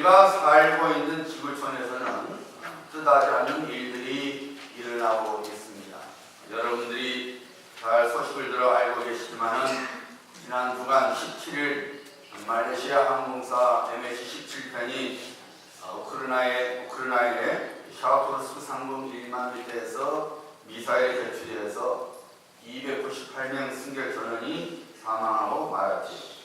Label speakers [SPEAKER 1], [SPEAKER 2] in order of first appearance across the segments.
[SPEAKER 1] 우리가 살고 있는 지구촌에서는 뜻하지 않는 일들이 일어나고 있습니다. 여러분들이 잘 소식을 들어 알고 계시지만은 지난 주간 17일 말레이시아 항공사 MH17편이 우크라이나의 샤토르스크 상공 1만 미터에서 미사일 개출해서 298명 승객 전원이 사망하고 말았지.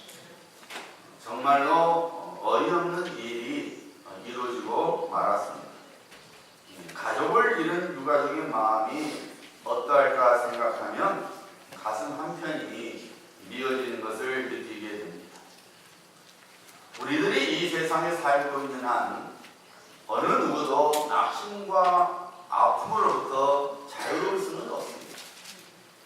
[SPEAKER 1] 정말로 어이없는 일이 이루어지고 말았습니다. 가족을 잃은 유가족의 마음이 어떠할까 생각하면 가슴 한편이 미어지는 것을 느끼게 됩니다. 우리들이 이 세상에 살고 있는 한 어느 누구도 낙심과 아픔으로부터 자유로울 수는 없습니다.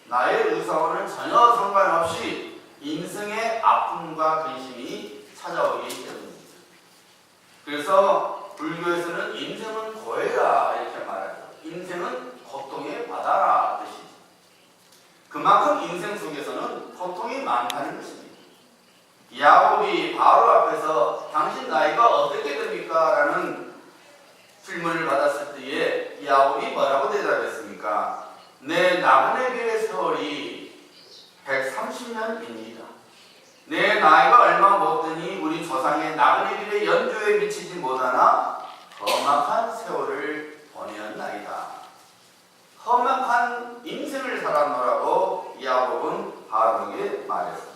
[SPEAKER 1] 나의 의사와는 전혀 상관없이 인생의 아픔과 근심이 찾아오기 때문입니다. 그래서 불교에서는 인생은 고해라 이렇게 말하죠. 인생은 고통의 바다라 뜻이죠. 그만큼 인생 속에서는 고통이 많다는 것입니다. 야곱이 바로 앞에서 당신 나이가 어떻게 됩니까? 라는 질문을 받았을 때에 야곱이 뭐라고 대답했습니까? 내 나그네교의 세월이 130년입니다. 내 나이가 얼마 못되니 우리 조상의 나그네길의 연주에 미치지 못하나 험악한 세월을 보내었나이다. 험악한 인생을 살았노라고 야곱은 바로에게 말했습니다.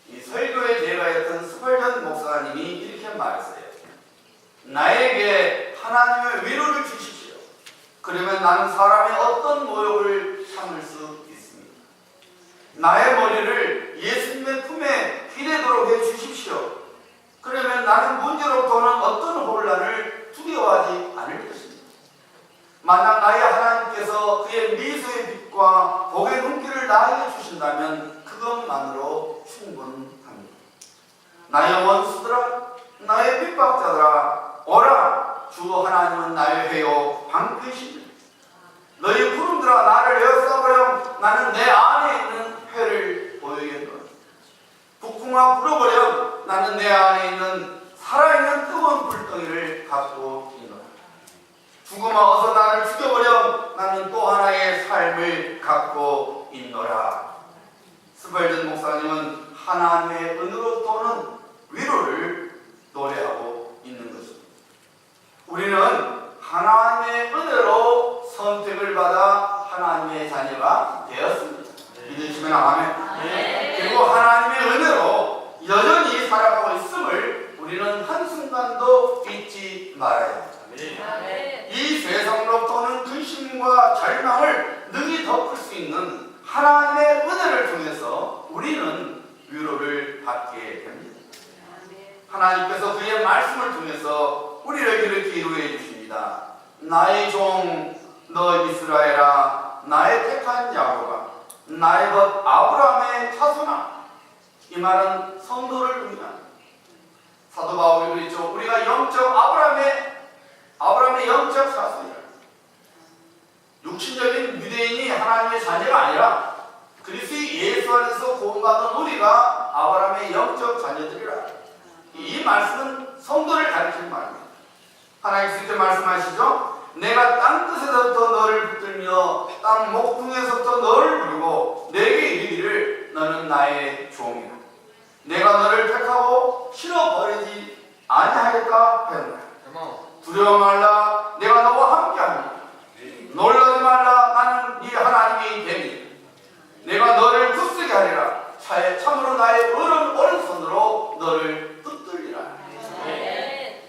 [SPEAKER 1] 이 설교의 제가였던 스펄전 목사님이 이렇게 말했어요. 나에게 하나님의 위로를 주십시오. 그러면 나는 사람의 어떤 모욕을 참을 수 있습니다. 나의 머리를 예수님의 품에 기대도록 해주십시오. 그러면 나는 문제로부터는 어떤 혼란을 두려워하지 않을 것입니다. 만약 나의 하나님께서 그의 미소의 빛과 복의 눈길을 나에게 주신다면 그것만으로 충분합니다. 나의 원수들아, 나의 핍박자들아, 오라, 주 하나님은 나의 회요 방패시니 너희 구름들아 나를 에워싸버려 나는 내 안에 있는 회를 보이겠노라. 북풍아 불어버려 나는 내 안에 있는 살아있는 뜨거운 불덩이를 갖고 있노라. 죽음아 어서 나를 죽여버려 나는 또 하나의 삶을 갖고 있노라. 스펄전 목사님은 하나님의 은혜로부터는 위로를 노래하고 있는 것입니다. 우리는 하나님의 은혜로 선택을 받아 하나님의 자녀가 되었습니다. 믿으시면 아멘. 그리고 하나님의 은혜로 여전히 살아가고 있음을 우리는 한순간도 잊지 말아야 합니다. 이 세상으로부터는 근심과 절망을 능히 덮을 수 있는 하나님의 은혜를 통해서 우리는 위로를 받게 됩니다. 하나님께서 그의 말씀을 통해서 우리를 이렇게 위로해 주십니다. 나의 종 너 이스라엘아, 나의 택한 야곱아, 나의 벗 아브라함의 자손아. 이 말은 성도를 의미합니다. 사도 바울이 그랬죠. 우리가 영적 아브라함의 영적 자손이라. 육신적인 유대인이 하나님의 자녀가 아니라 그리스도의 예수 안에서 구원받은 우리가 아브라함의 영적 자녀들이라. 이 말씀은 성도를 가리키는 말입니다. 하나님께서 이렇게 말씀하시죠. 내가 땅 끝에서부터 너를 붙들며 땅 목둥에서부터 너를 부르고 내게 이르기를 너는 나의 종이라. 내가 너를 택하고 실어버리지 아니하겠다 했노라. 두려워 말라, 내가 너와 함께합니다. 놀라지 말라, 나는 네 하나님이 되니 내가 너를 굳세게 하리라. 참으로 나의 오른손으로 너를 붙들리라.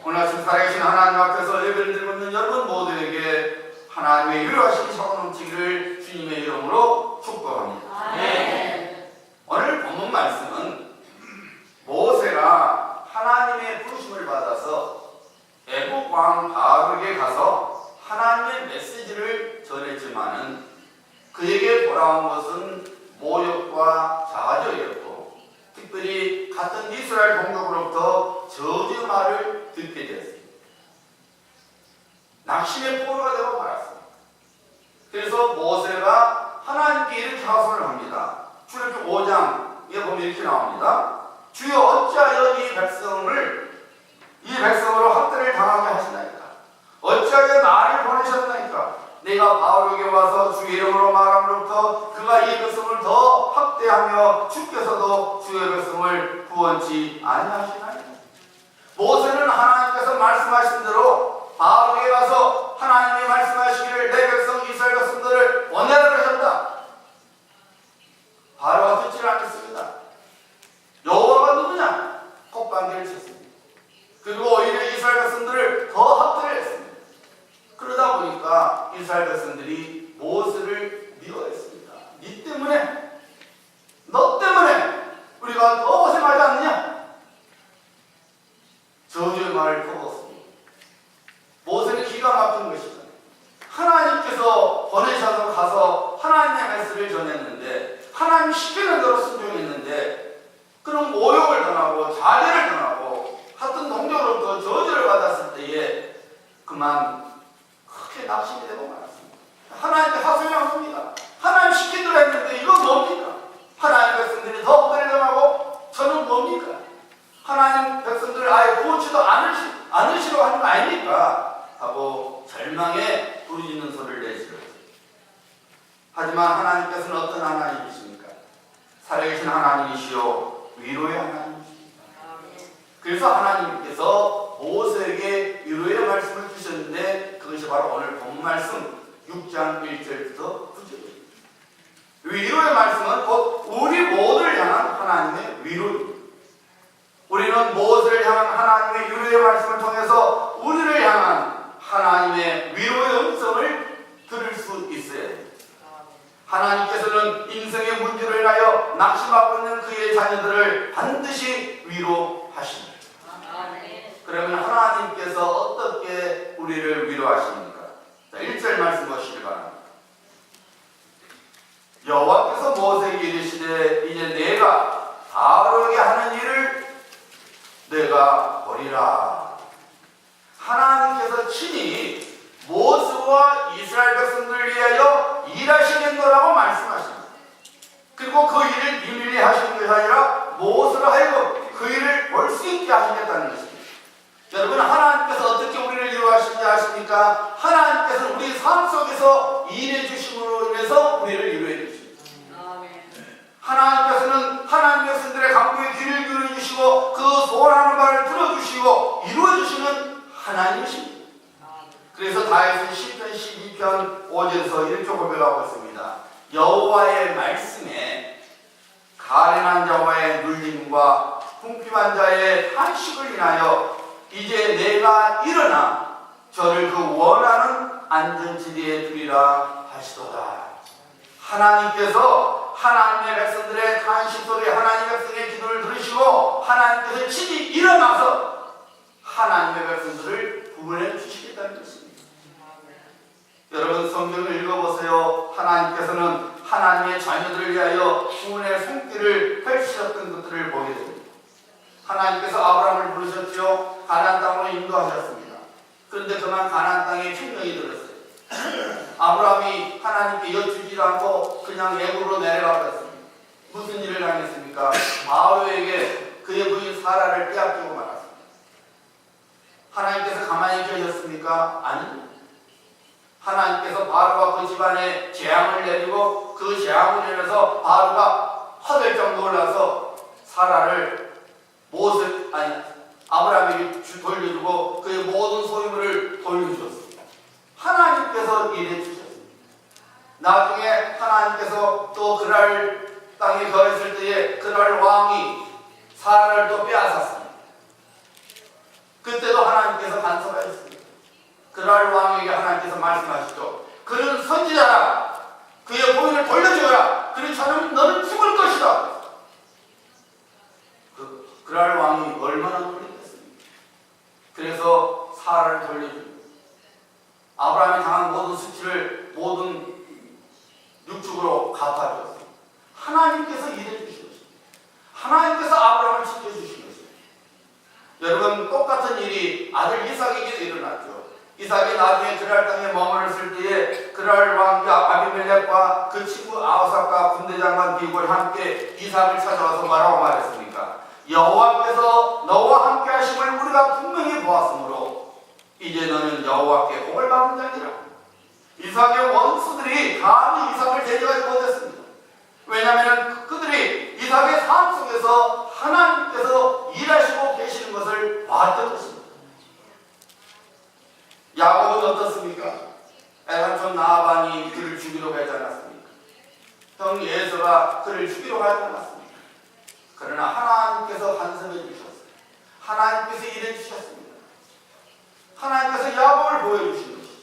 [SPEAKER 1] 오늘 아침 살아계신 하나님 앞에서 예배를 드리고 있는 여러분 모두에게 하나님의 위로하심이 차고 넘치기를 주님의 이름으로 축복합니다. 오늘 본문 말씀은 모세가 하나님의 부르심을 받아서 애국 왕 바로에게 가서 하나님의 메시지를 전했지만은 그에게 돌아온 것은 모욕과 자화조였고 특별히 같은 이스라엘 동족으로부터 저주의 말을 듣게 되었습니다. 낙심의 포로가 되고 말았습니다. 그래서 모세가 하나님께 이렇게 하소를 합니다. 출애굽기 5장에 보면 이렇게 나옵니다. 주여 어찌하여 이 백성을 모세는 하나님께서 말씀하신 대로 바로에게 가서 하나님이 말씀하시기를 내 백성 이스라엘 백성들을 보내라 그러셨다. 바로가 듣지를 않겠습니다. 여호와가 누구냐? 콧방귀를 쳤습니다. 그리고 오히려 이스라엘 백성들을 더 학대를 했습니다. 그러다 보니까 이스라엘 백성들이 모세를 미워했습니다. 니 때문에, 너 때문에 우리가 더 고생하지 않느냐? 저주의 말을 퍼붓습니다. 모세는 기가 막힌 것이죠. 하나님께서 보내셔서 가서 하나님의 말씀을 전했는데 하나님 시키는 대로 순종했는데 그런 모욕을 당하고 자괴를 당하고 하여튼 동료로부터 저주를 받았을 때에 그만 크게 낙심이 되고 말았습니다. 하나님께 하소연이 없습니다. 하나님 시킨 대로 했는데 이건 뭡니까? 하나님 백성들이 더 억울을 당하고 저는 뭡니까? 하나님 백성들을 아예 구원치도 않으시려고 하는 거 아닙니까? 하고 절망에 부르짖는 소리를 내시더라고요. 하지만 하나님께서는 어떤 하나님이십니까? 살아계신 하나님이시요 위로의 하나님이십니다. 그래서 하나님께서 모세에게 위로의 말씀을 주셨는데 그것이 바로 오늘 본 말씀 6장 1절부터 9절입니다. 위로의 말씀은 곧 우리 모두를 향한 하나님의 위로입니다. 우리는 모세를 향한 하나님의 위로의 말씀을 통해서 우리를 향한 하나님의 위로의 음성을 들을 수 있어야 됩니다. 하나님께서는 인생의 문제로 인하여 낙심하고 있는 그의 자녀들을 반드시 위로하십니다. 그러면 하나님께서 어떻게 우리를 위로하십니까? 자, 1절 말씀 보시기 바랍니다. 여호와께서 모세에게 이르시되 이제 내가 바로에게 하는 일을 내가 보리라. 하나님께서 친히 모세와 이스라엘 백성들을 위하여 일하시겠노라고 말씀하십니다. 그리고 그 일을 비밀리 하시는 것이 아니라 모세로 하여금 그 일을 볼 수 있게 하시겠다는 것입니다. 여러분, 하나님께서 어떻게 우리를 위로하시는지 아십니까? 하나님께서 우리 삶 속에서 일해 주심으로 인해서 우리를 위로해 주십니다. 하나님께서는 하나님 백성들의 간구의 귀를 기울여 주시고 그 소원하는 바를 들어주시고 이루어 주시는 하나님이십니다. 그래서 다윗은 시편 12편 5절에서 이렇게 고백하고 있습니다. 여호와의 말씀에 가련한 자와의 눌림과 궁핍한 자의 탄식을 인하여 이제 내가 일어나 저를 그 원하는 안전지대에 두리라 하시도다. 하나님께서 하나님의 백성들의 탄식 소리, 하나님의 백성의 기도를 들으시고 하나님께서 친히 일어나서 하나님의 백성들을 구원해 주시겠다는 것입니다. 여러분, 성경을 읽어보세요. 하나님께서는 하나님의 자녀들을 위하여 구원의 손길을 펼치셨던 것들을 보게 됩니다. 하나님께서 아브라함을 부르셨죠. 가나안 땅으로 인도하셨습니다. 그런데 그만 가나안 땅에 충격이 들었어요. 아브라함이 하나님께 여쭈지 않고 그냥 애굽으로 내려가버렸습니다. 무슨 일을 당했습니까? 바로에게 그의 부인 사라를 빼앗기고 말았습니다. 하나님께서 가만히 계셨습니까? 아닙니다. 하나님께서 바로와 그 집안에 재앙을 내리고 그 재앙을 인해서 바로가 화들짝 놀라서 사라를 아브라함에게 돌려주고 그의 모든 소유물을 돌려주었습니다. 하나님께서 일해 주셨습니다. 나중에 하나님께서 또 그랄 땅에 거했을 때에 그랄 왕이 사라를 또 빼앗았습니다. 그때도 하나님께서 간섭하셨습니다. 그랄 왕에게 하나님께서 말씀하시죠. 그는 선지자라. 그의 부인을 돌려주어라. 그렇지 않으면 너는 죽을 것이다. 그랄 왕이 얼마나 놀랐겠습니까? 그래서 사라를 돌려줍니다. 아브라함이 당한 모든 수치를 모든 육축으로 갚아주었습니다. 하나님께서 일해 주신 것입니다. 하나님께서 아브라함을 지켜주신 것입니다. 여러분, 똑같은 일이 아들 이삭에게도 일어났죠. 이삭이 나중에 그랄 땅에 머물렀을 때에 그랄 왕 아비멜렉과 그 친구 아우삭과 군대장관 비골이 함께 이삭을 찾아와서 뭐라고 말했습니까? 여호와께서 너와 함께 하심을 우리가 분명히 보았으므로 이제 너는 여호와께 복을 받는 자니라. 이삭의 원수들이 감히 이삭을 데려가지 못했습니다. 왜냐하면 그들이 이삭의 삶 속에서 하나님께서 일하시고 계시는 것을 봤던 것입니다. 야곱은 어떻습니까? 애완손 나반이 그를 죽이려고 하지 않았습니까? 형 에서가 그를 죽이려고 하지 않았습니까? 그러나 하나님께서 간섭해 주셨어요. 하나님께서 일해 주셨습니다. 하나님께서 야곱을 보여주신 것이죠.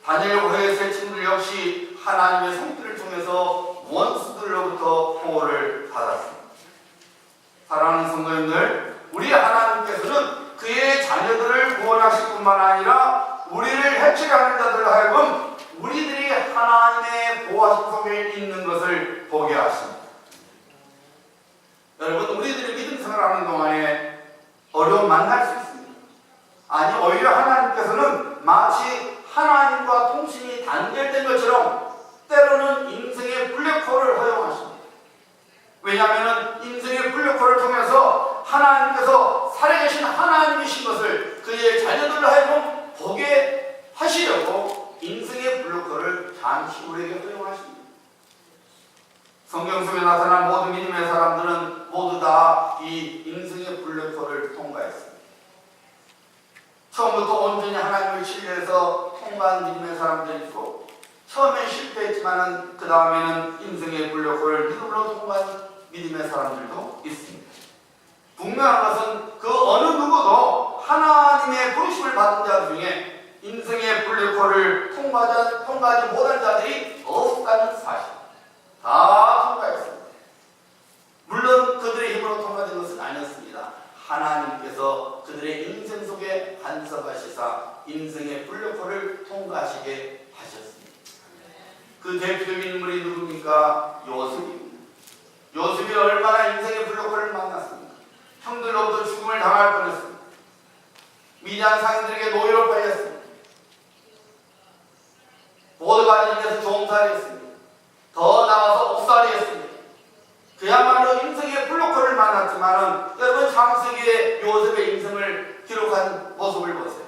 [SPEAKER 1] 다니엘 고해의 세 친구들 역시 하나님의 손길을 통해서 원수들로부터 보호를 받았습니다. 사랑하는 성도님들, 우리 하나님께서는 그의 자녀들을 구원하실 뿐만 아니라 우리를 해치려 하는 자들로 하여금 우리들이 하나님의 보호하심 속에 있는 것을 보게 하십니다. 여러분, 우리들이 믿음 생활하는 동안에 어려움 만날 수 있습니다. 아니, 오히려 하나님께서는 마치 하나님과 통신이 단절된 것처럼 때로는 인생의 블랙홀을 허용하십니다. 왜냐하면 인생의 블랙홀을 통해서 하나님께서 살아계신 하나님이신 것을 그의 자녀들로 하여금 보게 하시려고 인생의 블랙홀을 잠시 우리에게 허용하십니다. 성경 속에 나타난 모든 믿음의 사람들은 모두 다 이 인생의 블랙홀을 통과했습니다. 처음부터 온전히 하나님을 신뢰해서 통과한 믿음의 사람들이 있고, 처음엔 실패했지만 그 다음에는 인생의 블랙홀을 믿음으로 통과한 믿음의 사람들도 있습니다. 분명한 것은 그 어느 누구도 하나님의 부르심을 받은 자 중에 인생의 블랙홀을 통과하지 못한 자들이 없다는 사실, 다 통과했습니다. 물론 그들의 힘으로 통과된 것은 아니었습니다. 하나님께서 그들의 인생 속에 간섭하시사 인생의 블랙홀을 통과하시게 하셨습니다. 그 대표적인 인물이 누굽니까? 요셉입니다. 요셉이 얼마나 인생의 블랙홀을 만났습니까? 형들로부터 죽음을 당할 뻔했습니다. 미디안 상인들에게 노예로 팔렸습니다. 보드바리님께서 종살이 했습니다. 더 나아가서 옥살이 했습니다. 그야말로 인생의 블록홀을 만났지만은 여러분, 창세기에 요셉의 인생을 기록한 모습을 보세요.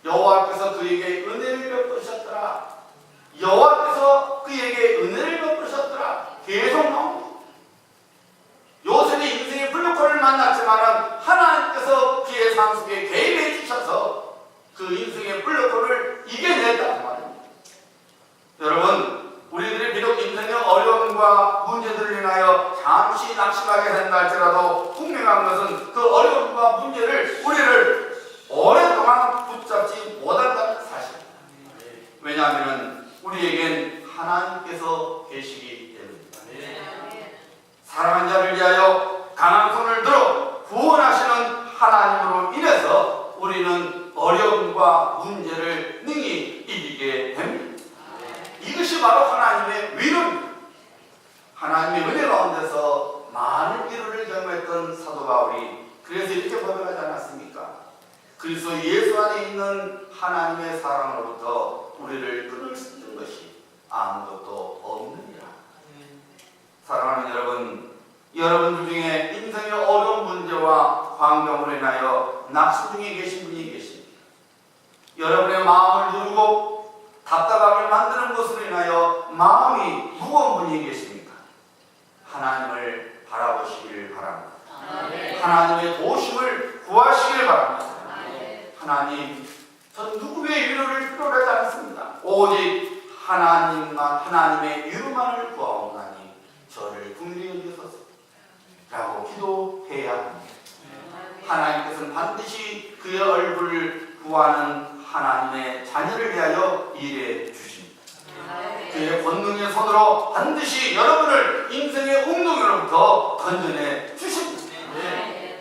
[SPEAKER 1] 여호와께서 그에게 은혜를 베푸셨더라. 여호와께서 그에게 은혜를 베푸셨더라. 계속 나옵니다. 요셉이 인생의 블록홀을 만났지만은 하나님께서 그의 삶 속에 개입해 주셔서 그 인생의 블록홀을 이겨냈다는 말입니다. 여러분, 우리들이 비록 인생의 어려움과 문제들을 인하여 잠시 낙심하게 된다 할지라도 분명한 것은 그 어려움과 문제를 우리를 오랫동안 붙잡지 못한다는 사실입니다. 왜냐하면 우리에겐 하나님께서 계시기 때문입니다. 사랑하는 자를 위하여 강한 손을 들어 구원하시는 하나님으로 인해서 우리는 어려움과 문제를 능히 이기게 됩니다. 이것이 바로 하나님의 위로입니다. 하나님의 은혜 가운데서 많은 위로를 경험했던 사도 바울이 그래서 이렇게 고백하지 않았습니까? 그리스도 예수 안에 있는 하나님의 사랑으로부터 우리를 끊을 수 있는 것이 아무것도 없느니라. 사랑하는 여러분, 여러분 중에 인생의 어려운 문제와 환경으로 인하여 낙심 중에 계신 분이 계십니다. 여러분의 마음을 누르고 답답하게 만드는 것으로 인하여 마음이 무거운 분이 계십니까? 하나님을 바라보시길 바랍니다. 하나님의 도우심을 구하시길 바랍니다. 하나님, 전 누구의 위로를 필요로 하지 않습니다. 오직 하나님의 위로만을 구하오나니 저를 긍휼히 여기소서 라고 기도해야 합니다. 하나님께서는 반드시 그의 얼굴을 구하는 하나님의 자녀를 위하여 일해 주십니다. 그의 권능의 손으로 반드시 여러분을 인생의 웅덩이로부터 건져내 주십니다.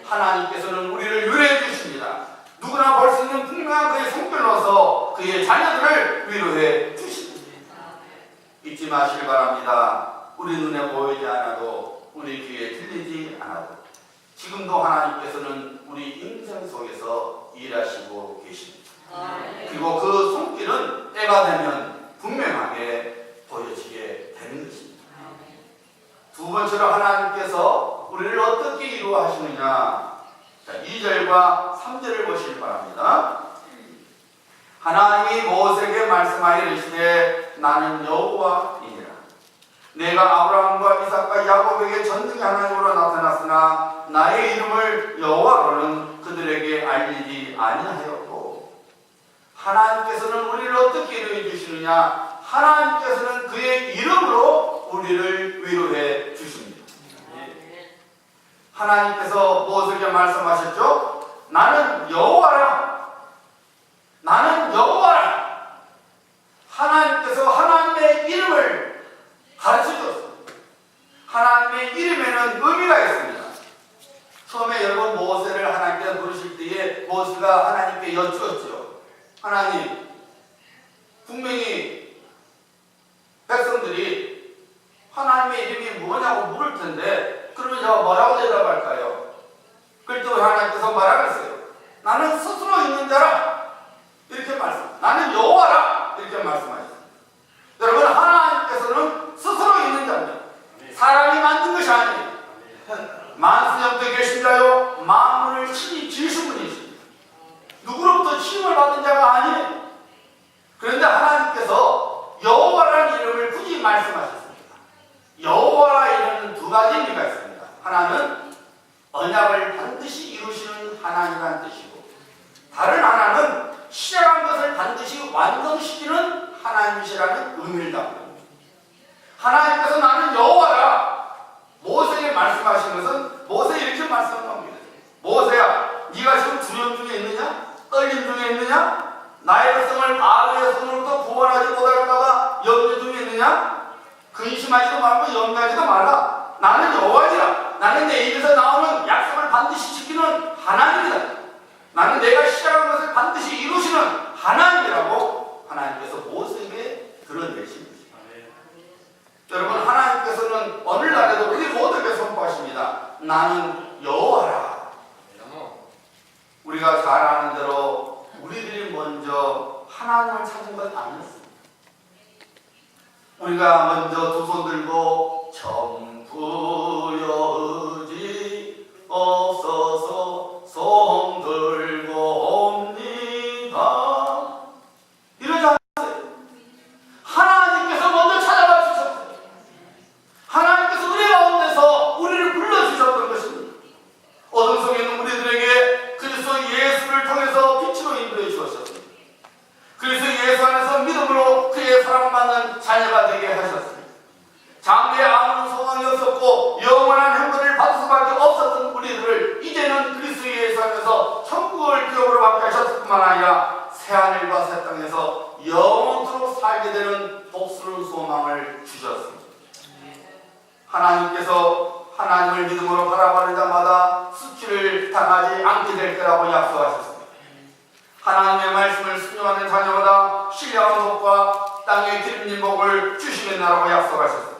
[SPEAKER 1] 하나님께서는 우리를 유래해 주십니다. 누구나 볼 수 있는 분명한 그의 손길로서 그의 자녀들을 위로해 주십니다. 잊지 마시길 바랍니다. 우리 눈에 보이지 않아도 우리 귀에 들리지 않아도 지금도 하나님께서는 우리 인생 속에서 일하시고 계십니다. 그리고 그 손길은 때가 되면 분명하게 보여지게 되는 것입니다. 두 번째로 하나님께서 우리를 어떻게 이루어하시느냐, 2절과 3절을 보시기 바랍니다. 하나님이 모세에게 말씀하여 이르시되 나는 여호와이니라. 내가 아브라함과 이삭과 야곱에게 전능의 하나님으로 나타났으나 나의 이름을 여호와로는 그들 아니하였고 하나님께서는 우리를 어떻게 위로해 주시느냐? 하나님께서는 그의 이름으로 우리를 위로해 주십니다. 하나님께서 무엇을 말씀하셨죠? 나는 여호와라. 나는 여호와라. 하나님께서 하나님의 이름을 가르쳐줬습니다. 하나님의 이름에는 의미가 있습니다. 처음에 여러분 모세를 하나님께서 부르실 때에 모세가 하나님께 여쭈었죠. 하나님, 분명히 백성들이 하나님의 이름이 뭐냐고 물을 텐데 그러면 제가 뭐라고 대답할까요? 그랬더니 하나님께서 말하겠어요. 나는 스스로 있는 자라. 이렇게 말씀. 나는 여호와라. 이렇게 말씀하셨습니다. 여러분, 하나님께서는 스스로 있는 자입니다. 사람이 만든 것이 아니에요. 만수형도 계신 자요 만물을 친히 지으신 분이십니다. 누구로부터 힘을 받은 자가 아니에요. 그런데 하나님께서 여호와라는 이름을 굳이 말씀하셨습니다. 여호와라 이름은 두 가지 의미가 있습니다. 하나는 언약을 반드시 이루시는 하나님이라는 뜻이고, 다른 하나는 시작한 것을 반드시 완성시키는 하나님이시라는 의미를 담고 있습니다. 하나님께서 나는 여호와라 모세에게 말씀하신 것은 모세 이렇게 말씀한 겁니다. 모세야, 네가 지금 두려움 중에 있느냐? 떨림 중에 있느냐? 나의 백성을 바로의 손으로부터 구원하지 못할까봐 염려 중에 있느냐? 근심하지도 말고 염려하지도 말라. 나는 여호와니라. 나는 내 입에서 나오는 약속을 반드시 지키는 하나님이다. 나는 내가 시작한 것을 반드시 이루시는 하나님이라고 하나님께서 모세에게 드러내십니다. 여러분, 하나님께서는 오늘날에도 우리 모두에게 선포하십니다. 나는 여호와라. 우리가 잘 아는 대로 우리들이 먼저 하나님을 찾은 건 아니었습니다. 우리가 먼저 두 손 들고 정부여 의지 없어서 손 들고 옵니다. 이러지 않았어요. 하나님께서 먼저 찾아와 주셨어요. 하나님께서 은혜 가운데서 우리를 불러주셨던 것입니다. 어둠 속에 있는 우리들에게 그리스도 예수를 통해서 빛으로 인도해 주셨습니다. 그리스도 예수 안에서 믿음으로 그의 사랑받는 자녀가 되게 하셨습니다. 장래에 아무런 소망이 없었고 영원한 행복을 받을 수밖에 없었던 우리들을 이제는 그리스도 예수 안에서 천국을 기업으로 받게 하셨을 뿐만 아니라 새하늘과 새 땅에서 영원토록 살게 되는 복스러운 소망을 주셨습니다. 하나님께서 하나님을 믿음으로 바라보는 자마다 수치를 당하지 않게 될 거라고 약속하셨습니다. 하나님의 말씀을 순종하는 자녀보다 신령한 복과 땅의 기름진 복을 주시겠나라고 약속하셨습니다.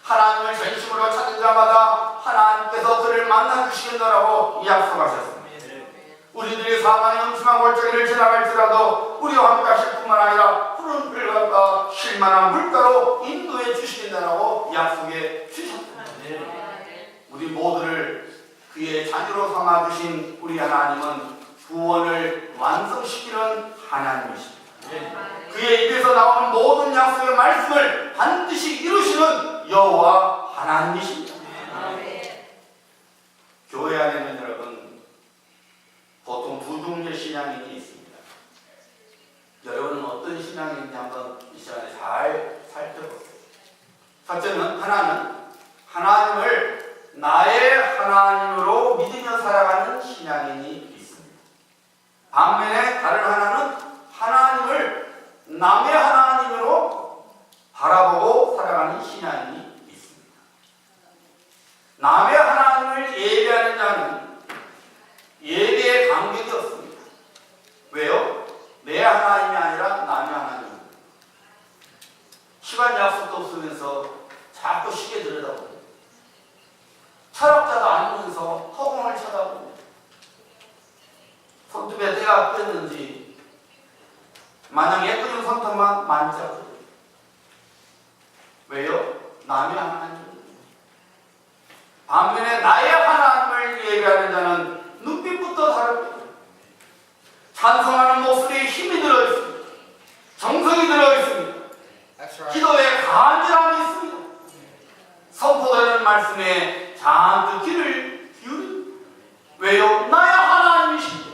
[SPEAKER 1] 하나님을 전심으로 찾는 자마다 하나님께서 그를 만나 주시겠나라고 약속하셨습니다. 우리들이 사망의 음침한 골짜기를 지나갈지라도 우리와 함께 하실 뿐만 아니라 푸른 풀과 실만한 물가로 인도해 주시겠다라고 약속해 주셨습니다. 우리 모두를 그의 자녀로 삼아주신 우리 하나님은 구원을 완성시키는 하나님이십니다. 그의 입에서 나오는 모든 약속의 말씀을 반드시 이루시는 여호와 하나님이십니다. 교회 안에는 여러분 보통 두 종류의 신앙인이 있습니다. 여러분은 어떤 신앙인지 한번 이 시간에 잘 살펴보세요. 첫째는 하나는 하나님을 나의 하나님으로 믿으며 살아가는 신앙인이 있습니다. 반면에 다른 하나는 하나님을 남의 하나님으로 바라보고 살아가는 신앙인이 있습니다. 남의 하나님을 예배하는 자는 예배에 간격이 없습니다. 왜요? 내 하나님이 아니라 남의 하나님입니다. 시간 약속도 없으면서 자꾸 시계 들여다봅니다. 철학자도 아니면서 허공을 쳐다봅니다. 손톱에 때가 뺐는지 마냥 예쁘는 손톱만 만져요. 왜요? 남의 하나님. 반면에 나의 하나님을 예배하는 자는 눈빛부터 다릅니다. 찬송하는 목소리에 힘이 들어있습니다. 정성이 들어있습니다. 기도에 간절함이 있습니다. 선포되는 말씀에 잔뜩 귀를 기울입니다. 왜요? 나의 하나님이시죠.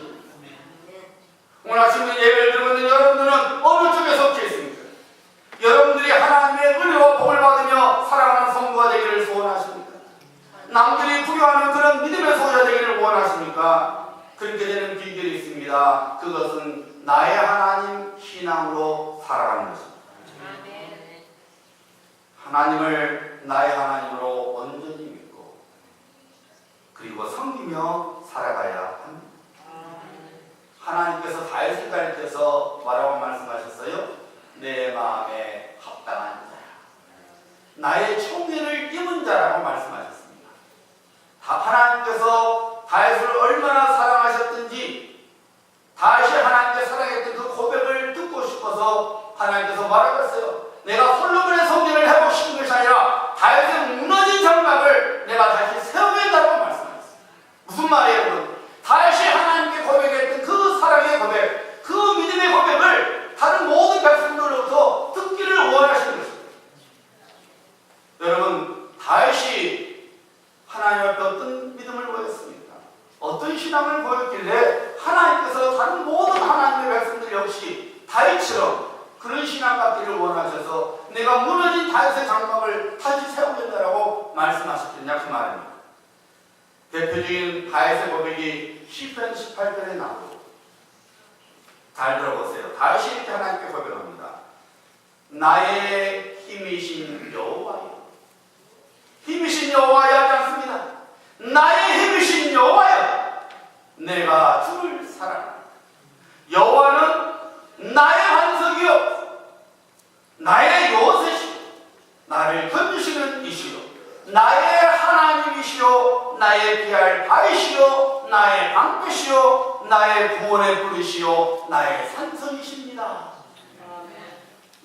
[SPEAKER 1] 있습니다. 그것은 나의 하나님 신앙으로 살아가는 것입니다. 하나님을 나의 하나님으로 온전히 믿고 그리고 섬기며 살아가야 합니다. 하나님께서 다윗을 가르쳐서 뭐라고 말씀하셨어요? 내 마음에 합당한 자야, 나의 총애를 입은 자라고 말씀하셨습니다. 하나님께서 다윗을 얼마나 사랑하셨든지 다윗이 하나님께 사랑했던 그 고백을 듣고 싶어서 하나님께서 뭐라고 했어요? 내가 솔로몬의 성전을 해보고 싶은 것이 아니라 다윗의 무너진 장막을 내가 다시 세우겠다고 말씀하셨어요. 무슨 말이에요? 다윗이 하나님께 고백했던 그 사랑의 고백, 그 믿음의 고백을 다른 모든 백성들로부터 듣기를 원하시는 것입니다. 여러분, 다윗이 하나님 앞에 어떤 믿음을 보였습니까? 어떤 신앙을 보였길래 하나님께서 다른 모든 하나님의 백성들 역시 다윗처럼 그런 신앙 갖기를 원하셔서 내가 무너진 다윗의 장막을 다시 세우겠다라고 말씀하셨느냐 그 말입니다. 대표적인 다윗의 고백이 시편 18편에 나오고, 잘 들어보세요. 다윗이 이렇게 하나님께 고백합니다. 나의 힘이신 여호와여. 힘이신 여호와여 하지 않습니다. 나의 힘이신 여호와여, 내가 주를 사랑합니다. 여호와는 나의 반석이요 나의 요새시요 나를 건지시는 이시요 나의 하나님이시요 나의 피할 바위시요 나의 방패시요 나의 구원의 뿌리시요 나의 산성이십니다.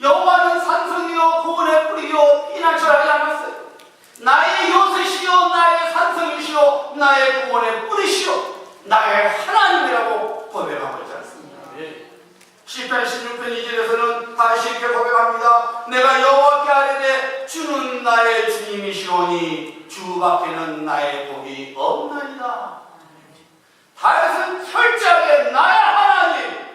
[SPEAKER 1] 여호와는 산성이요 구원의 뿌리요 피난처하지 않았어요. 나의 요새시요 나의 산성이시요 나의 구원의 뿌리시요 나의 하나님이라고 고백하고 있지 않습니까? 시편 16편 2절에서는 다시 이렇게 고백합니다. 내가 여호와께 아뢰되 주는 나의 주님이시오니 주밖에는 나의 복이 없나이다. 다윗은 철저하게 나의 하나님,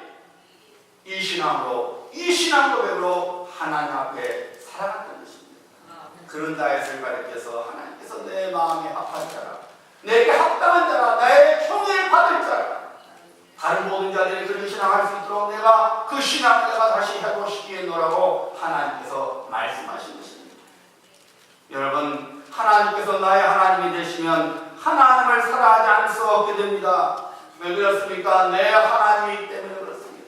[SPEAKER 1] 이 신앙으로, 이 신앙 고백으로 하나님 앞에 살아갔던 것입니다. 그런 다윗을 가리켜서 하나님께서 내 마음에 합한 자라, 내게 합당한 자라, 나의 총애를 받을 자라, 다른 모든 자들이 그런 신앙할 수 있도록 내가 그 신앙을 내가 다시 회복시키겠노라고 하나님께서 말씀하신 것입니다. 여러분, 하나님께서 나의 하나님이 되시면 하나님을 사랑하지 않을 수 없게 됩니다. 왜 그렇습니까? 내 하나님이기 때문에 그렇습니다.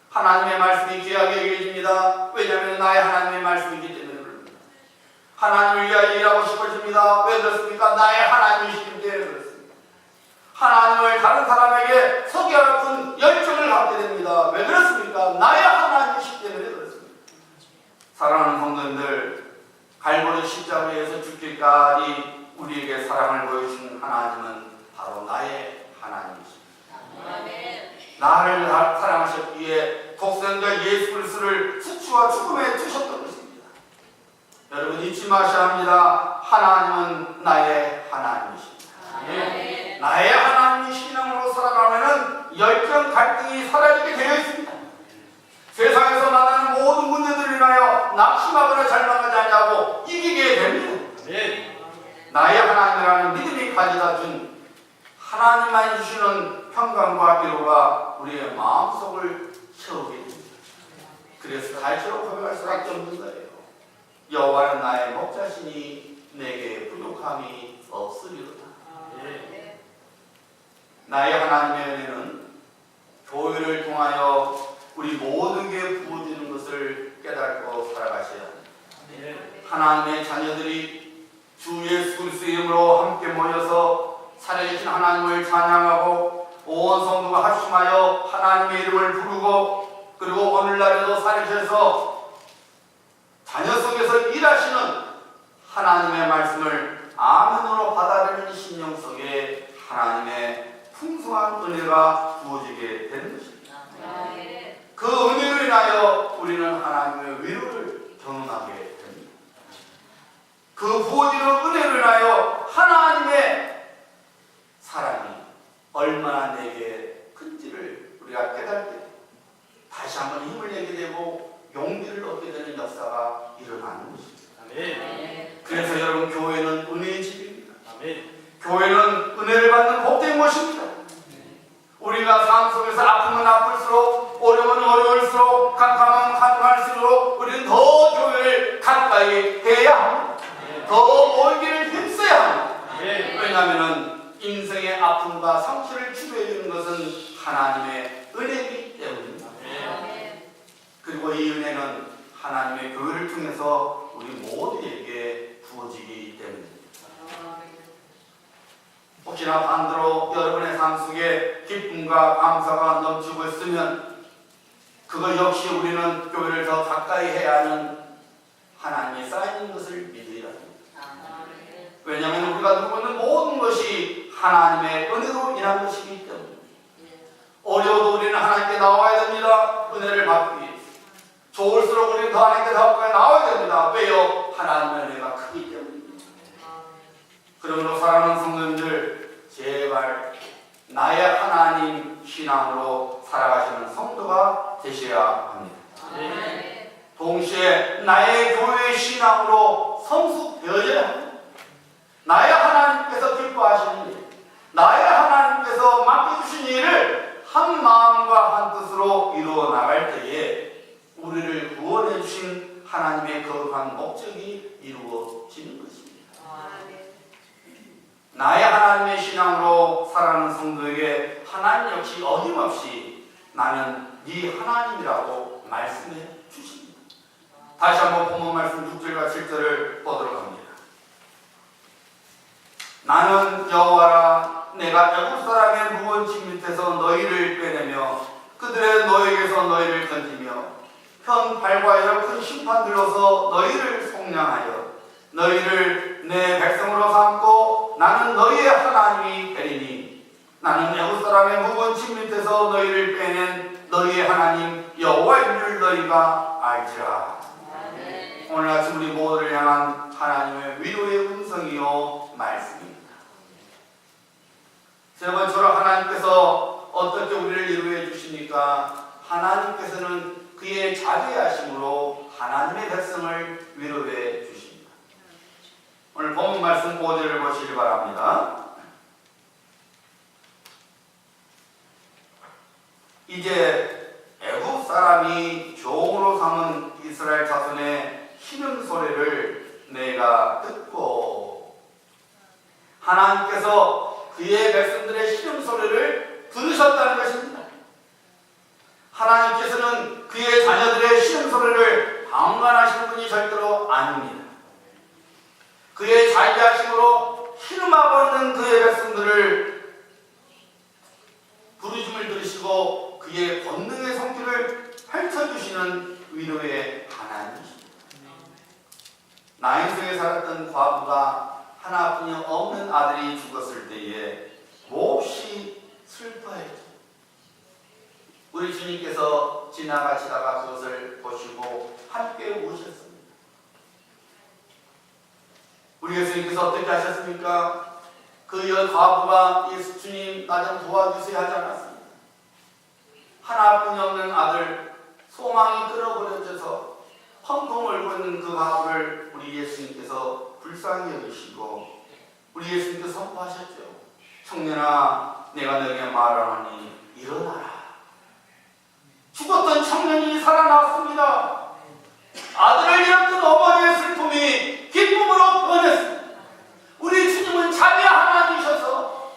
[SPEAKER 1] 하나님의 말씀이 귀하게 여겨집니다. 왜냐하면 나의 하나님의 말씀이기 때문에 그렇습니다. 하나님을 위하여 일하고 싶어집니다. 왜 그렇습니까? 나의 하나님이시기 때문에 그렇습니다. 하나님을 다른 사람에게 소개할 뿐 열정을 갖게 됩니다. 왜 그렇습니까? 나의 하나님이시기 때문에 그렇습니다. 사랑하는 성도님들, 갈보리 십자가에서 죽기까지 우리에게 사랑을 보여주신 하나님은 바로 나의 하나님이십니다. 나를 사랑하셨기에 독생자 예수 그리스도를 수치와 죽음에 주셨던 것입니다. 여러분 잊지 마셔야 합니다. 하나님은 나의 하나님이십니다. 나의 하나님이 신앙으로 살아가면 열정 갈등이 사라지게 되어 있습니다. 세상에서 만나는 모든 문제들을 인하여 낙심하거나 절망하지 않냐고 이기게 됩니다. 나의 하나님이라는 믿음이 가져다 준 하나님만 주시는 평강과 위로가 우리의 마음속을 채우게 됩니다. 그래서 다시로 고백할 수밖에 없는 거예요. 여호와는 나의 목자시니 내게 부족함이 없으리로다. 나의 하나님의 은혜는 교회를 통하여 우리 모두에게 부어주는 것을 깨닫고 살아가셔야 합니다. 하나님의 자녀들이 주 예수 그리스도의 이름으로 함께 모여서 살아계신 하나님을 찬양하고 온 성도가 합심하여 하나님의 이름을 부르고 그리고 오늘날에도 살아계셔서 자녀 속에서 일하시는 하나님의 말씀을 아멘으로 받아들이는 심령 속에 하나님의 풍성한 은혜가 부어지게 되는 것입니다. 그 은혜로 인하여 우리는 하나님의 위로를 경험하게 됩니다. 그 부어지는 은혜로 인하여 하나님의 사랑이 얼마나 내게 큰지를 우리가 깨닫게 다시 한번 힘을 내게 되고 용기를 얻게 되는 역사가 일어나는 것입니다. 그래서 여러분, 교회는 은혜의 집입니다. 교회는 은혜를 받는 복된 곳입니다. 우리 우리가 삶 속에서 아프면 아플수록, 어려우면 어려울수록, 깜깜하면 깜깜할수록 우리는 더 교회를 가까이 해야 합니다. 더 모이기를 힘써야 합니다. 왜냐하면 인생의 아픔과 상처를 치료해 주는 것은 하나님의 은혜이기 때문입니다. 그리고 이 은혜는 하나님의 교회를 통해서 우리 모두에게 부어지기 때문입니다. 혹시나 반대로 여러분의 삶 속에 기쁨과 감사가 넘치고 있으면 그것 역시 우리는 교회를 더 가까이 해야 하는 하나님의 쌓이는 것을 믿으리라 합니다. 왜냐하면 우리가 누리고 있는 모든 것이 하나님의 은혜로 인한 것이기 때문입니다. 어려워도 우리는 하나님께 나와야 됩니다. 은혜를 받기 위해서. 좋을수록 우리는 더 하나님께 가까이 나와야 됩니다. 왜요? 하나님의 은혜가 크기 때문입니다. 그러므로 사랑하는 성도님들, 제발 나의 하나님 신앙으로 살아가시는 성도가 되셔야 합니다. 동시에 나의 교회 신앙으로 성숙되어져야 합니다. 나의 하나님께서 기뻐하시는 일, 나의 하나님께서 맡겨주신 일을 한 마음과 한 뜻으로 이루어 나갈 때에 우리를 구원해 주신 하나님의 거룩한 목적이 이루어지는 것입니다. 나의 하나님의 신앙으로 살아가는 성도에게 하나님 역시 어김없이 나는 네 하나님이라고 말씀해 주십니다. 다시 한번 본문 말씀 6절과 7절을 보도록 합니다. 나는 여호와라, 내가 애굽 사람의 무거운 짐 밑에서 너희를 빼내며 그들의 노역에서 너희를 건지며 현 발과 여러 큰 심판들로서 너희를 속량하여 너희를 내 백성으로 삼고 나는 너희의 하나님이 되리니 나는 애굽 사람의 무거운 짐 밑에서 너희를 빼낸 너희의 하나님 여호와인 줄 너희가 알지라. 오늘 아침 우리 모두를 향한 하나님의 위로의 음성이요 말씀입니다. 세 번째로 하나님께서 어떻게 우리를 위로해 주십니까? 하나님께서는 그의 자비하심으로 하나님의 백성을 위로해 주십니다. 오늘 본문 말씀 5절을 보시기 바랍니다. 이제 애굽 사람이 종으로 삼은 이스라엘 자손의 신음소리를 내가 듣고, 하나님께서 그의 백성들의 신음소리를 들으셨다는 것입니다. 하나님께서는 그의 자녀들의 신음소리를 방관하시는 분이 절대로 아닙니다. 그의 자비하심으로 신음하고 있는 그의 백성들을 부르심을 들으시고 그의 권능의 성질을 펼쳐주시는 위로의 하나님이십니다. 나 인생에 살았던 과부가 하나뿐이 없는 아들이 죽었을 때에 몹시 슬퍼했죠. 우리 주님께서 지나가시다가 그것을 보시고 함께 우셨습니다. 우리 예수님께서 어떻게 하셨습니까? 그 과부가 예수 주님 나 좀 도와주세요 하지 않았습니다. 하나뿐이 없는 아들, 소망이 끊어버려져서 펑펑 울고 있는 그 과부를 우리 예수님께서 불쌍히 여기시고 우리 예수님께서 선포하셨죠. 청년아, 내가 너에게 말하노니 일어나라. 죽었던 청년이 살아났습니다. 아들을 잃었던 어머니의 슬픔이 기쁨으로 변했습니다. 우리 주님은 자비 하나님이셔서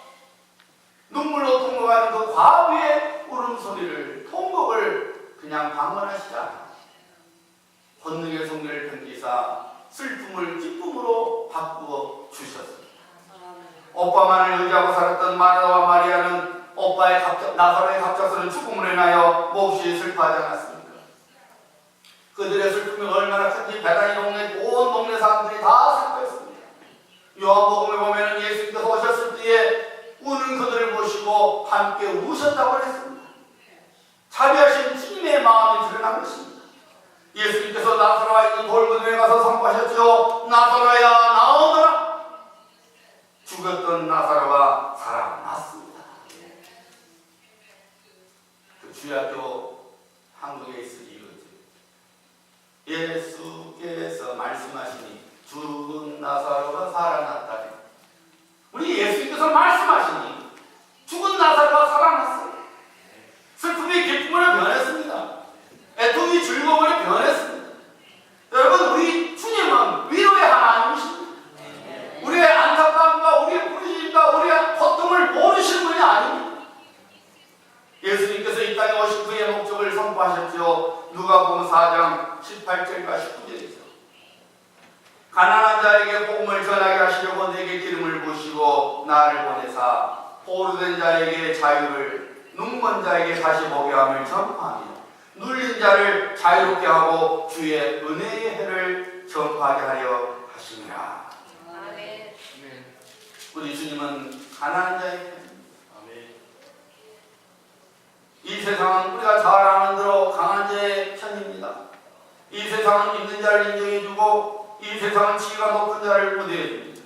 [SPEAKER 1] 눈물로 통곡하는 그 과부의 울음소리를, 통곡을 그냥 방관하시지 않아 권능의 성령을 던지사 슬픔을 기쁨으로 바꾸어 주셨습니다. 오빠만을 의지하고 살았던 마르다와 마리아는 오빠의 나사로의 갑작스러운 죽음으로 인하여 몹시 슬퍼하지 않았습니까? 그들의 슬픔이 얼마나 큰지 베다니 동네 온 동네 사람들이 다 슬퍼했습니다. 요한복음에 보면 예수님께서 오셨을 때에 우는 그들을 보시고 함께 우셨다고 했습니다. 자비하신 주님의 마음이 드러난 것입니다. 예수님께서 나사로가 있는 돌무덤에 가서 선포하셨죠. 나사로야 나오너라. 죽었던 나사로가 살아났습니다. 그 주야교 한국에 있으니 예수께서 말씀하시니 죽은 나사로가 살아났다니. 우리 예수님께서 말씀하시니 죽은 나사로가 살아났어요. 선포하셨죠. 누가복음 4장 18절과 19절이죠. 가난한 자에게 복음을 전하게 하시려고 내게 기름을 부으시고 나를 보내사 포로된 자에게 자유를, 눈먼 자에게 다시 보게 함을 전파하며 눌린 자를 자유롭게 하고 주의 은혜의 해를 전파하게 하려 하시니라.
[SPEAKER 2] 아멘.
[SPEAKER 1] 우리 주님은 가난한 자의 편입니다. 이 세상은 우리가 잘 아는 대로 강한 자의 편입니다. 이 세상은 있는 자를 인정해주고 이 세상은 지위가 높은 자를 우대해줍니다.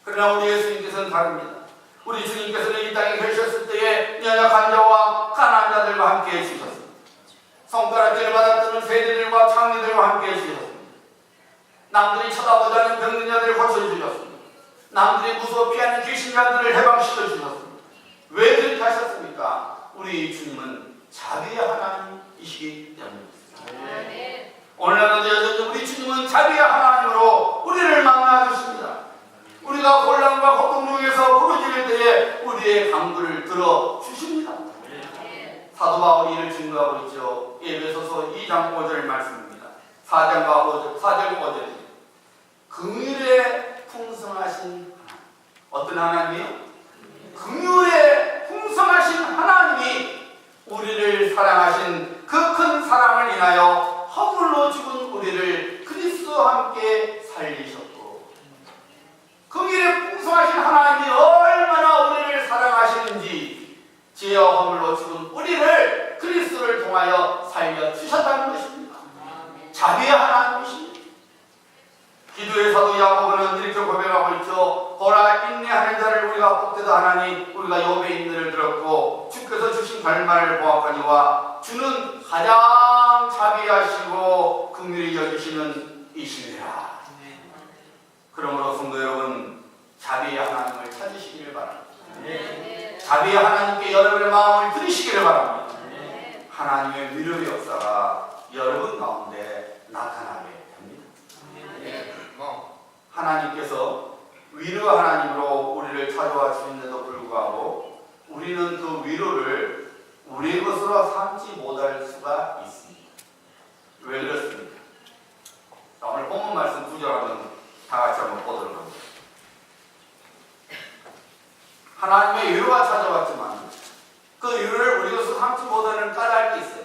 [SPEAKER 1] 그러나 우리 예수님께서는 다릅니다. 우리 주님께서는 이 땅에 계셨을 때에 연약한 자와 가난한 자들과 함께 해주셨습니다. 손가락질을 받았던 세리들과 창리들과 함께 해주셨습니다. 남들이 쳐다보지 않는 병든 자들을 고쳐주셨습니다. 남들이 무서워 피하는 귀신자들을 해방시켜주셨습니다. 왜 그렇게 하셨습니까? 우리 주님은 자비의 하나님이시기 때문입니다.
[SPEAKER 2] 아멘.
[SPEAKER 1] 오늘날도 여전히 우리 주님은 자비의 하나님으로 우리를 만나주십니다. 우리가 곤란과 고통 중에서 부르짖을 때에 우리의 간구를 들어주십니다. 사도 바울이 이를 증거하고 있죠. 에베소서 2장 5절 말씀입니다. 4절 5절. 긍휼에 풍성하신 하나님. 어떤 하나님이요? 긍휼에 풍성하신 하나님이 우리를 사랑하신 그 큰 사랑을 인하여 허물로 죽은 우리를 그리스도와 함께 살리셨고, 긍휼에 풍성하신 하나님이 얼마나 우리를 사랑하시는지 죄와 허물로 죽은 우리를 그리스도를 통하여 살려주셨다는 것입니다. 자비의 하나님이십니다. 기도의 사도 야고보는 이렇게 고백하고 있죠. 보라, 인내하는 자를 우리가 복되다 하나니 우리가 욥의 인내를 들었고 주께서 주신 결말을 보았거니와 주는 가장 자비하시고 긍휼히 여기시는 이시니라. 그러므로 성도 여러분, 자비의 하나님을 찾으시기를 바랍니다. 자비의 하나님께 여러분의 마음을 들으시기를 바랍니다. 하나님의 위로의 역사가 여러분 가운데 나타나게 됩니다. 하나님께서 위로 하나님으로 우리를 찾아와 주신데도 불구하고 우리는 그 위로를 우리의 것으로 삼지 못할 수가 있습니다. 왜 그렇습니까? 자, 오늘 본문 말씀 9절 한번 다 같이 한번 보도록 합니다. 하나님의 위로가 찾아왔지만 그 위로를 우리 것으로 삼지 못하는 까닭이 있어요.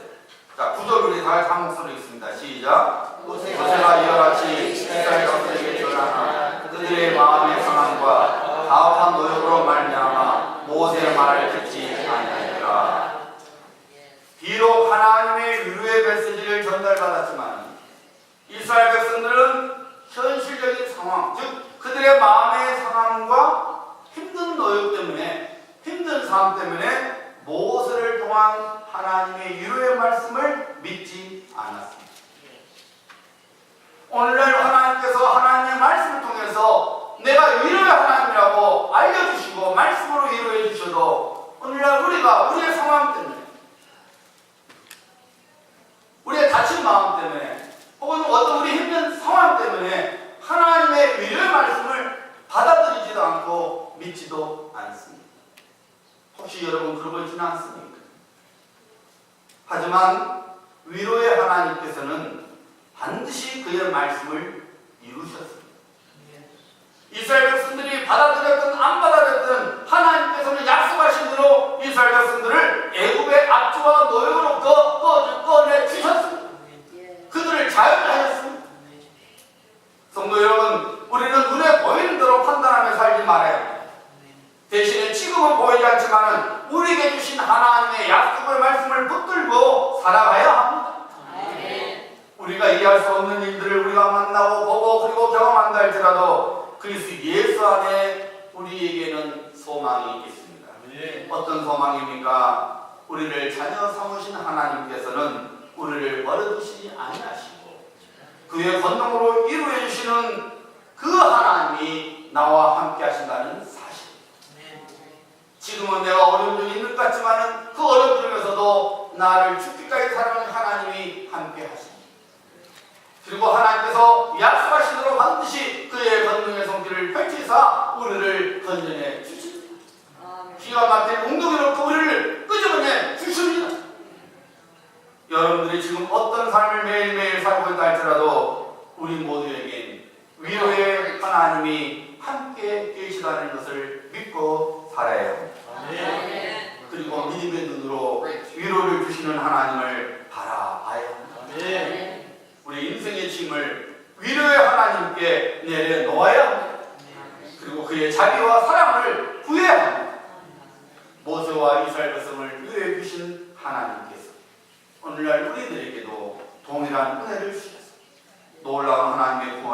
[SPEAKER 1] 자, 9절 우리 다 같이 한 목소리로 읽습니다. 시작. 모세가 이와 같이 이스라엘 자손에게 전하나 그들의 마음의 상함과 가혹한 노역으로 말미암아 모세의 말을 듣지 아니하니라. 비록 하나님의 위로의 메시지를 전달받았지만 이스라엘 백성들은 현실적인 상황, 즉 그들의 마음의 상함과 힘든 노역 때문에, 힘든 삶 때문에 모세를 통한 하나님의 위로의 말씀을 믿지 않았습니다. 오늘날 하나님께서 하나님의 말씀을 통해서 내가 위로의 하나님이라고 알려주시고 말씀으로 위로해 주셔도 오늘날 우리가 우리의 상황 때문에, 우리의 다친 마음 때문에, 혹은 어떤 우리 힘든 상황 때문에 하나님의 위로의 말씀을 받아들이지도 않고 믿지도 않습니다. 혹시 여러분 그러고 있지는 않습니까? 하지만 위로의 하나님께서는 반드시 그의 말씀을 이루셨습니다. 이스라엘 백성들이 받아들였든 안 받아들였든 하나님께서는 약속하신 대로 이스라엘 백성들을 애굽의 압제와 노역으로부터 꺼내 주셨습니다. 그들을 자유케 하셨습니다. 성도 여러분, 우리는 눈에 보이는 대로 판단하며 살지 말아야 합니다. 대신에 지금은 보이지 않지만 우리에게 주신 하나님의 약속의 말씀을 붙들고 살아가야 합니다. 우리가 이해할 수 없는 일들을 우리가 만나고 보고 그리고 경험한다 할지라도 그리스도 예수 안에 우리에게는 소망이 있습니다. 어떤 소망입니까? 우리를 자녀 삼으신 하나님께서는 우리를 버려두시지 아니하시고 그의 권능으로 이루어 주시는 그 하나님이 나와 함께 하신다는 사실. 지금은 내가 어려움 중에 있는 것 같지만 그 어려움 중에서도 나를 죽기까지 사랑하는 하나님이 함께 하십니다. 그리고 하나님께서 약속하신 대로 반드시 그의 권능의 손길을 펼치사 우리를 건져내 주십니다. 기가 막힌 웅덩이로 우리를 끄집어내 주십니다. 우리 지금 어떤 삶을 매일매일 살고 있다 할지라도 우리 모두에겐 위로의 하나님이 함께 계시다는 것을 믿고 살아야 합니다. 그리고 믿음의 눈으로 위로를 주시는 하나님을 바라봐야 합니다. 우리 인생의 짐을 위로의 하나님께 내려놓아야 합니다. 그리고 그의 자비와 사랑을 구해야 합니다. 모세와 이스라엘 백성을 위로해 주신 하나님께서 오늘날 우리들에게도 동일한 은혜를 주셔서 놀라운 하나님의 구원